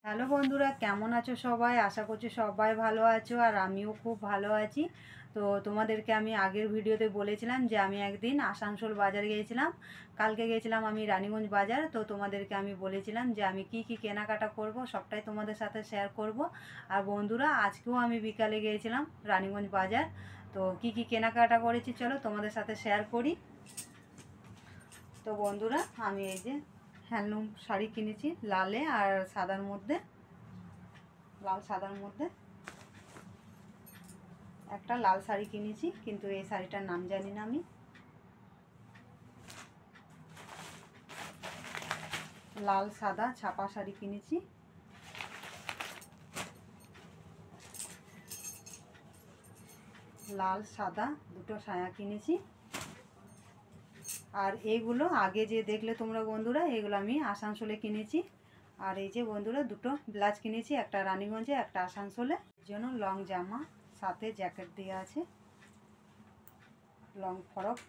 Hello বন্ধুরা, কেমন আছো সবাই? আশা করছি সবাই ভালো আছো আর আমিও খুব ভালো আছি। তো তোমাদেরকে আমি আগের ভিডিওতে বলেছিলাম যে আমি একদিন আসানসোল বাজার গিয়েছিলাম। কালকে গিয়েছিলাম আমি রানীগঞ্জ বাজার। তো তোমাদেরকে আমি বলেছিলাম যে আমি কি কি কেনাকাটা করব সবটাই তোমাদের সাথে শেয়ার করব। আর বন্ধুরা, আজকেও আমি বিকালে গিয়েছিলাম রানীগঞ্জ বাজার। তো কি কি কেনাকাটা করেছি চলো তোমাদের সাথে শেয়ার করি। তো বন্ধুরা, আমি এই যে হ্যান্ডলুম শাড়ি কিনেছি লালে আর সাদার মধ্যে। লাল সাদার মধ্যে একটা লাল শাড়ি কিনেছি, কিন্তু এই শাড়িটার নাম জানি না আমি। লাল সাদা ছাপা শাড়ি কিনেছি। লাল সাদা দুটো সায়া কিনেছি। আর এইগুলো আগে যে দেখলে তোমরা বন্ধুরা, এগুলো আমি আসানসোলে কিনেছি। আর এই যে বন্ধুরা, দুটো ব্লাউজ কিনেছি, একটা রানীগঞ্জে একটা আসানসোলে। এর জন্য লং জামা, সাথে জ্যাকেট দেওয়া আছে, লং ফরক।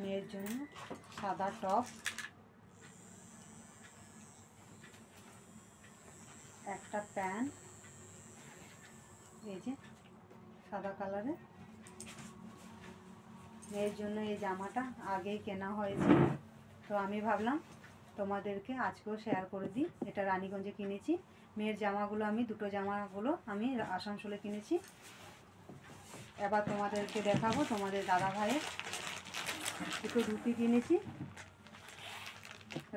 মেয়ের জন্য সাদা টপ, একটা প্যান্ট এই যে সাদা কালারের। মেয়ের জন্য এই জামাটা আগেই কেনা হয়েছে, তো আমি ভাবলাম তোমাদেরকে আজকেও শেয়ার করে দিই। এটা রানীগঞ্জে কিনেছি। মেয়ের জামাগুলো আমি দুটো জামাগুলো আমি আসানসোলে কিনেছি। এবার তোমাদেরকে দেখাবো তোমাদের দাদা ভাইয়ের দুটো ধুতি কিনেছি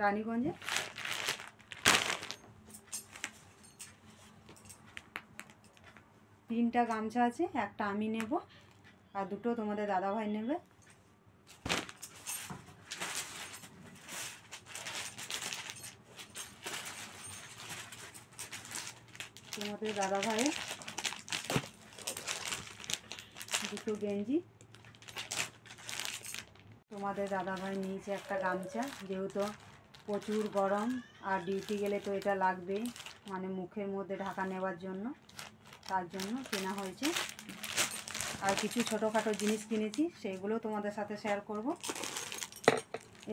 রানীগঞ্জে। তিনটা গামছা আছে, একটা আমি নেব আর দুটো তোমাদের দাদা ভাই নেবে। তোমাদের দাদা ভাইয়ের দুটো গেঞ্জি। তোমাদের দাদা ভাই নিয়েছে একটা গামছা, যেহেতু প্রচুর গরম আর ডিউটি গেলে তো এটা লাগবে, মানে মুখের মধ্যে ঢাকা নেওয়ার জন্য, তার জন্য কেনা হয়েছে। আর কিছু ছোটোখাটো জিনিস কিনেছি, সেইগুলো তোমাদের সাথে শেয়ার করব।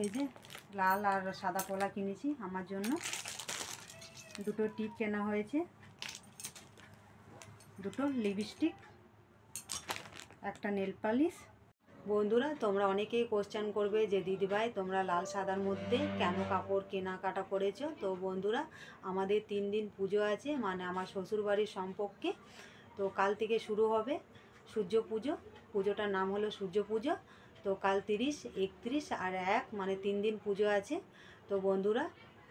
এই যে লাল আর সাদা কলা কিনেছি আমার জন্য। দুটো টিপ কেনা হয়েছে, দুটো লিপস্টিক, একটা নেল পালিশ। বন্ধুরা, তোমরা অনেকেই কোশ্চেন করবে যে দিদিভাই তোমরা লাল সাদার মধ্যে কেন কাপড় কেনাকাটা করেছো। তো বন্ধুরা, আমাদের 3 দিন পুজো আছে, মানে আমার শ্বশুরবাড়ির সম্পর্কে। তো কাল থেকে শুরু হবে সূর্য পুজো। পুজোটার নাম হলো সূর্য পুজো। তো কাল 30, 31 আর 1, মানে 3 দিন পুজো আছে। তো বন্ধুরা,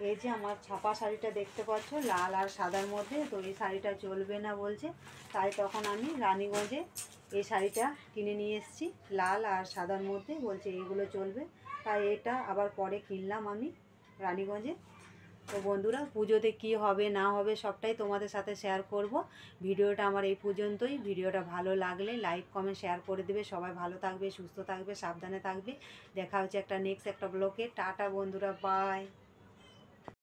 এই যে আমার ছাপা শাড়িটা দেখতে পাচ্ছ লাল আর সাদার মধ্যে, তো এই শাড়িটা চলবে না বলছে, তাই তখন আমি রানীগঞ্জে এই শাড়িটা কিনে নিয়ে এসেছি লাল আর সাদার মধ্যে, বলছে এইগুলো চলবে, তাই এটা আবার পরে কিনলাম আমি রানীগঞ্জে। তো বন্ধুরা, পুজোতে কি হবে না হবে সবটাই তোমাদের সাথে শেয়ার করব। ভিডিওটা আমার এই পর্যন্তই। ভিডিওটা ভালো লাগলে লাইক কমেন্ট শেয়ার করে দেবে। সবাই ভালো থাকবে, সুস্থ থাকবে, সাবধানে থাকবে। দেখা হচ্ছে একটা নেক্সট একটা ব্লগে। টাটা বন্ধুরা, বাই।